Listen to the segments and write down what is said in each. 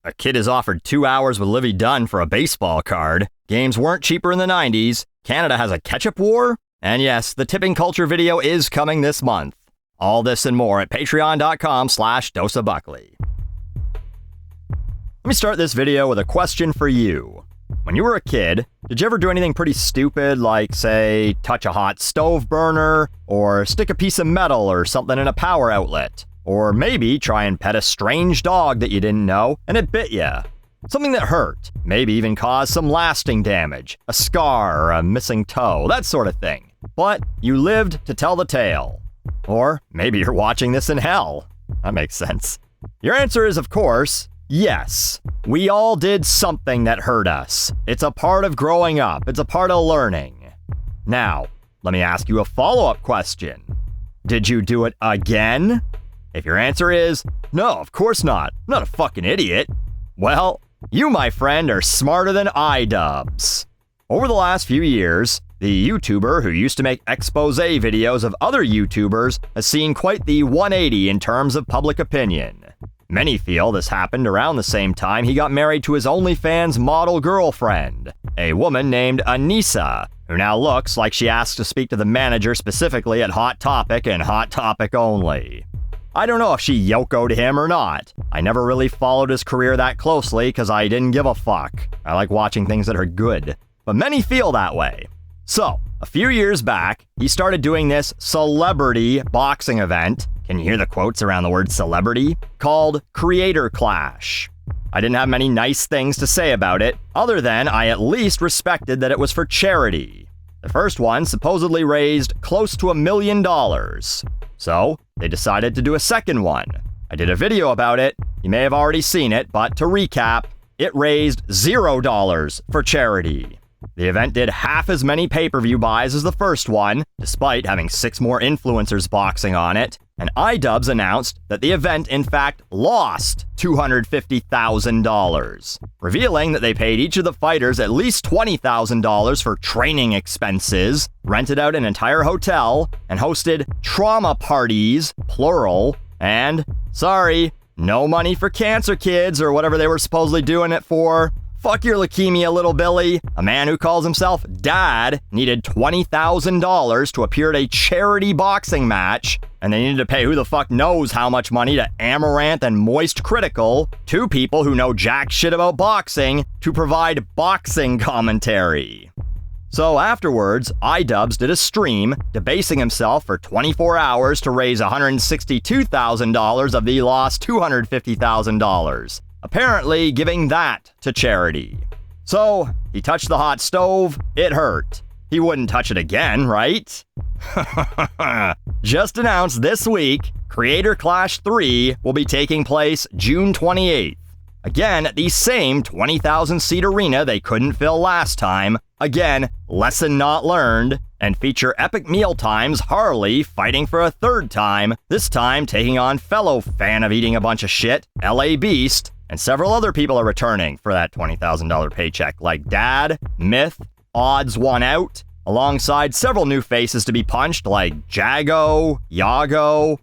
A kid is offered 2 hours with Livy Dunn for a baseball card. Games weren't cheaper in the 90s. Canada has a ketchup war. And yes, the tipping culture video is coming this month. All this and more at patreon.com/doseofbuckley. Let me start this video with a question for you. When you were a kid, did you ever do anything pretty stupid like, say, touch a hot stove burner, or stick a piece of metal or something in a power outlet? Or maybe try and pet a strange dog that you didn't know and it bit you? Something that hurt, maybe even caused some lasting damage, a scar or a missing toe, that sort of thing. But you lived to tell the tale. Or maybe you're watching this in hell. That makes sense. Your answer is, of course, yes. We all did something that hurt us. It's a part of growing up. It's a part of learning. Now, let me ask you a follow-up question. Did you do it again? If your answer is, no, of course not. I'm not a fucking idiot. Well, you, my friend, are smarter than iDubbbz. Over the last few years, the YouTuber who used to make expose videos of other YouTubers has seen quite the 180 in terms of public opinion. Many feel this happened around the same time he got married to his OnlyFans model girlfriend, a woman named Anisa, who now looks like she asked to speak to the manager specifically at Hot Topic and Hot Topic only. I don't know if she yokoed him or not. I never really followed his career that closely because I didn't give a fuck. I like watching things that are good. But many feel that way. So, a few years back, he started doing this celebrity boxing event, can you hear the quotes around the word celebrity? Called Creator Clash. I didn't have many nice things to say about it, other than I at least respected that it was for charity. The first one supposedly raised close to $1 million. So, they decided to do a second one. I did a video about it. You may have already seen it, but to recap, it raised $0 for charity. The event did half as many pay-per-view buys as the first one, despite having 6 more influencers boxing on it, and iDubbbz announced that the event in fact lost $250,000, revealing that they paid each of the fighters at least $20,000 for training expenses, rented out an entire hotel, and hosted trauma parties, plural, and, sorry, no money for cancer kids or whatever they were supposedly doing it for. Fuck your leukemia, little Billy. A man who calls himself Dad needed $20,000 to appear at a charity boxing match, and they needed to pay who the fuck knows how much money to Amaranth and Moist Critical, 2 people who know jack shit about boxing, to provide boxing commentary. So afterwards, iDubbbz did a stream, debasing himself for 24 hours to raise $162,000 of the lost $250,000. Apparently giving that to charity. So, he touched the hot stove, it hurt. He wouldn't touch it again, right? Just announced this week, Creator Clash 3 will be taking place June 28th. Again, at the same 20,000-seat arena they couldn't fill last time. Again, lesson not learned. And feature epic mealtimes Harley fighting for a third time, this time taking on fellow fan of eating a bunch of shit, LA Beast, and several other people are returning for that $20,000 paycheck, like Dad, Myth, Odds One Out, alongside several new faces to be punched like Jago, Yago,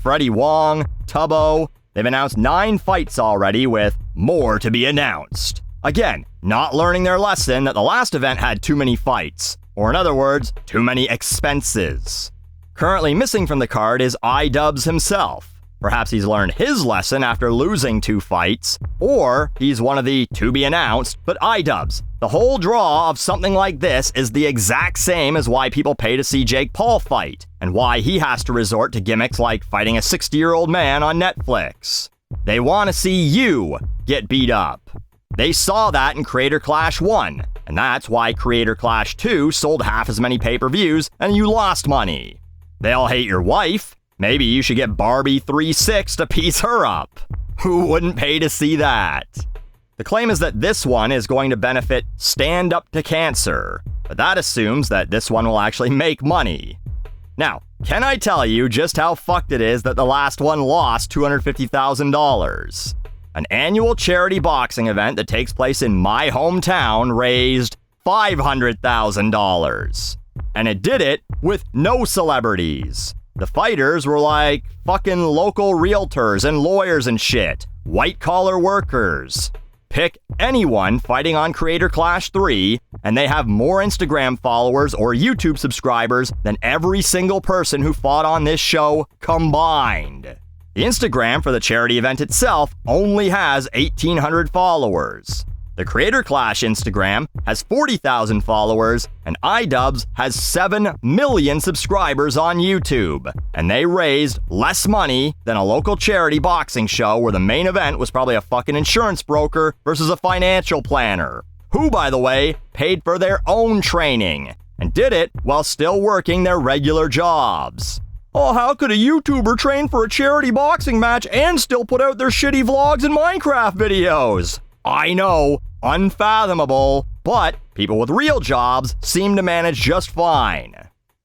Freddie Wong, Tubbo. They've announced 9 fights already, with more to be announced. Again, not learning their lesson that the last event had too many fights, or in other words, too many expenses. Currently missing from the card is iDubbbz himself. Perhaps he's learned his lesson after losing 2 fights, or he's one of the to-be-announced, but iDubbbz. The whole draw of something like this is the exact same as why people pay to see Jake Paul fight, and why he has to resort to gimmicks like fighting a 60-year-old man on Netflix. They want to see you get beat up. They saw that in Creator Clash 1, and that's why Creator Clash 2 sold half as many pay-per-views and you lost money. They all hate your wife. Maybe you should get Barbie 3-6 to piece her up. Who wouldn't pay to see that? The claim is that this one is going to benefit Stand Up to Cancer, but that assumes that this one will actually make money. Now, can I tell you just how fucked it is that the last one lost $250,000? An annual charity boxing event that takes place in my hometown raised $500,000. And it did it with no celebrities. The fighters were like fucking local realtors and lawyers and shit. white-collar workers. Pick anyone fighting on Creator Clash 3, and they have more Instagram followers or YouTube subscribers than every single person who fought on this show combined. The Instagram for the charity event itself only has 1,800 followers. The Creator Clash Instagram has 40,000 followers, and iDubbbz has 7 million subscribers on YouTube. And they raised less money than a local charity boxing show where the main event was probably a fucking insurance broker versus a financial planner, who, by the way, paid for their own training and did it while still working their regular jobs. Oh, how could a YouTuber train for a charity boxing match and still put out their shitty vlogs and Minecraft videos? I know, unfathomable, but people with real jobs seem to manage just fine.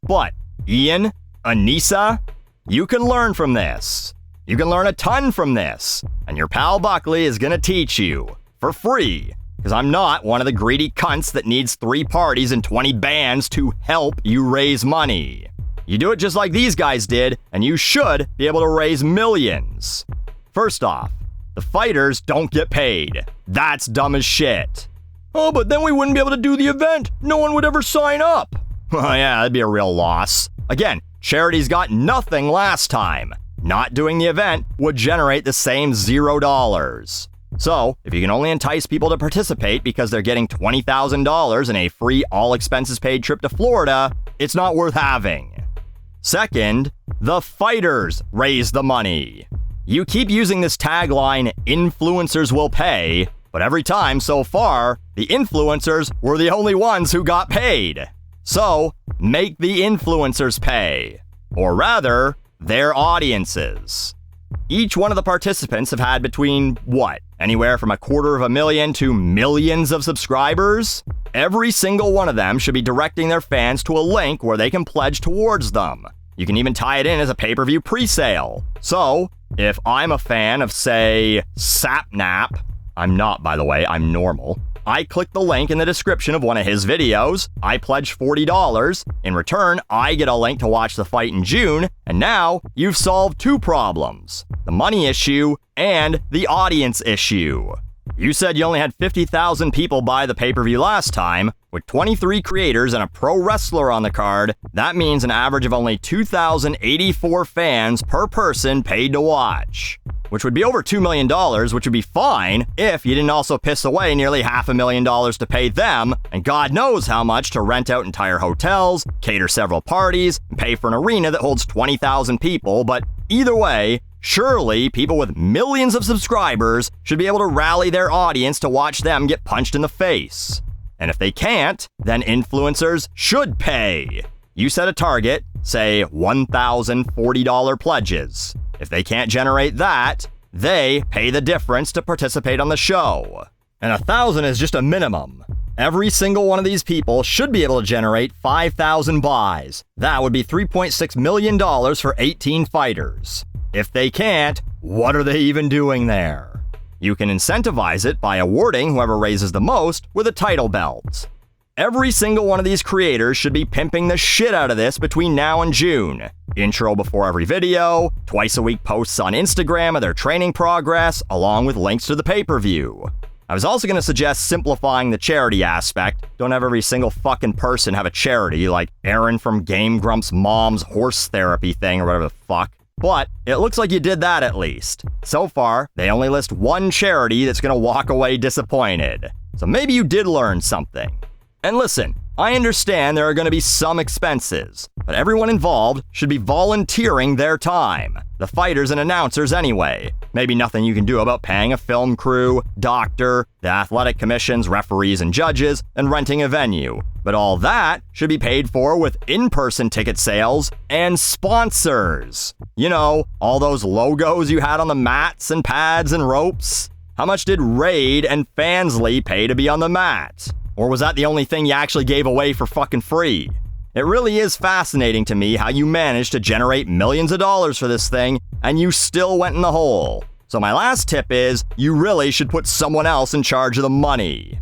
But, Ian, Anisa, you can learn from this. You can learn a ton from this, and your pal Buckley is gonna teach you, for free, because I'm not one of the greedy cunts that needs 3 parties and 20 bands to help you raise money. You do it just like these guys did, and you should be able to raise millions. First off, the fighters don't get paid. That's dumb as shit. Oh, but then we wouldn't be able to do the event. No one would ever sign up. Oh yeah, that'd be a real loss. Again, charities got nothing last time. Not doing the event would generate the same $0. So, if you can only entice people to participate because they're getting $20,000 in a free all-expenses-paid trip to Florida, it's not worth having. Second, the fighters raise the money. You keep using this tagline, influencers will pay, but every time so far, the influencers were the only ones who got paid. So, make the influencers pay. Or rather, their audiences. Each one of the participants have had between, anywhere from 250,000 to millions of subscribers? Every single one of them should be directing their fans to a link where they can pledge towards them. You can even tie it in as a pay-per-view pre-sale. So, if I'm a fan of, say, Sapnap, I'm not, by the way, I'm normal, I click the link in the description of one of his videos, I pledge $40, in return, I get a link to watch the fight in June, and now you've solved 2 problems, the money issue and the audience issue. You said you only had 50,000 people buy the pay-per-view last time. With 23 creators and a pro wrestler on the card, that means an average of only 2,084 fans per person paid to watch. Which would be over $2 million, which would be fine if you didn't also piss away nearly $500,000 to pay them, and God knows how much to rent out entire hotels, cater several parties, and pay for an arena that holds 20,000 people, but either way, surely people with millions of subscribers should be able to rally their audience to watch them get punched in the face. And if they can't, then influencers should pay. You set a target, say $1,040 pledges. If they can't generate that, they pay the difference to participate on the show. And 1,000 is just a minimum. Every single one of these people should be able to generate 5,000 buys. That would be $3.6 million for 18 fighters. If they can't, what are they even doing there? You can incentivize it by awarding whoever raises the most with a title belt. Every single one of these creators should be pimping the shit out of this between now and June. Intro before every video, twice a week posts on Instagram of their training progress, along with links to the pay-per-view. I was also going to suggest simplifying the charity aspect. Don't have every single fucking person have a charity like Aaron from Game Grump's mom's horse therapy thing or whatever the fuck. But it looks like you did that at least. So far, they only list one charity that's going to walk away disappointed. So maybe you did learn something. And listen, I understand there are going to be some expenses, but everyone involved should be volunteering their time. The fighters and announcers anyway. Maybe nothing you can do about paying a film crew, doctor, the athletic commissions, referees and judges, and renting a venue. But all that should be paid for with in-person ticket sales and sponsors. You know, all those logos you had on the mats and pads and ropes. How much did Raid and Fansly pay to be on the mat? Or was that the only thing you actually gave away for fucking free? It really is fascinating to me how you managed to generate millions of dollars for this thing, and you still went in the hole. So my last tip is, you really should put someone else in charge of the money.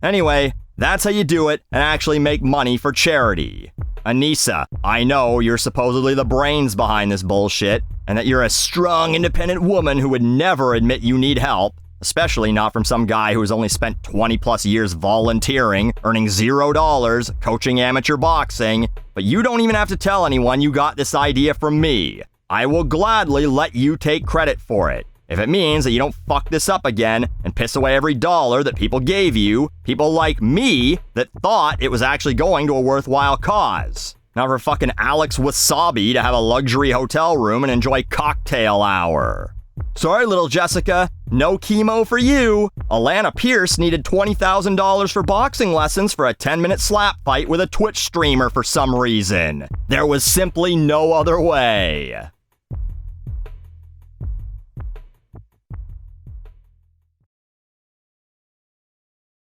Anyway, that's how you do it and actually make money for charity. Anisa, I know you're supposedly the brains behind this bullshit, and that you're a strong, independent woman who would never admit you need help, especially not from some guy who has only spent 20 plus years volunteering, earning $0, coaching amateur boxing, but you don't even have to tell anyone you got this idea from me. I will gladly let you take credit for it. If it means that you don't fuck this up again and piss away every dollar that people gave you, people like me that thought it was actually going to a worthwhile cause. Not for fucking Alex Wasabi to have a luxury hotel room and enjoy cocktail hour. Sorry, little Jessica, no chemo for you. Alana Pierce needed $20,000 for boxing lessons for a 10-minute slap fight with a Twitch streamer for some reason. There was simply no other way.